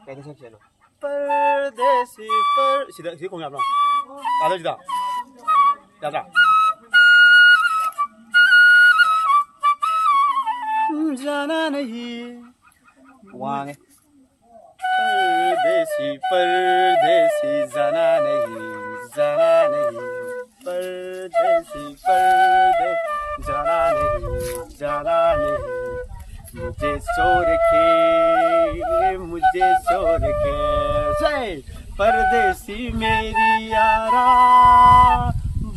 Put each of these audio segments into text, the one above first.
कैसे सब चलो परदेसी पर सीधा सीधा कौन है अपना दादा जी दादा जाना नहीं वहाँ है परदेसी परदेसी जाना नहीं परदेसी परदेसी जाना नहीं मुझे छोड़ के जय परदेसी मेरी यारा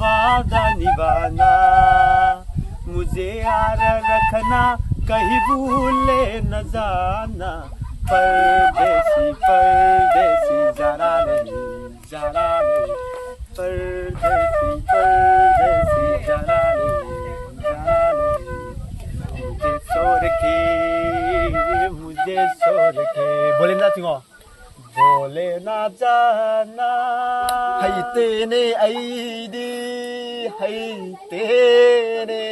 वादा निभाना मुझे यार रखना कहीं भूले न जाना परदेसी परदेसी जाना नहीं परदेसी परदेसी जाना नहीं मुझे छोड़ के बोले ना तिंगो बोले ना जाना hay tene aidi hay tene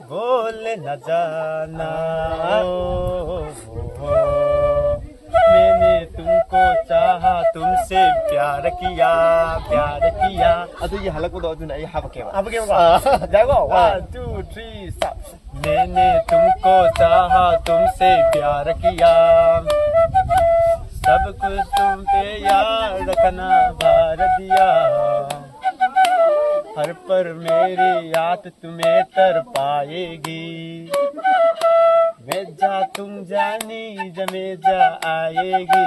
बोले न जाना मैंने तुमको चाहा तुमसे प्यार किया aduh ya halak udah aduh na haba kewa अब क्या जाओ 1 2 3 stop मैंने तुमको चाहा तुमसे प्यार किया सब कुछ तुम पे याद रखना भार दिया हर पर मेरी याद तुम्हें तर पाएगी मैं जा तुम जानी जमे जा आएगी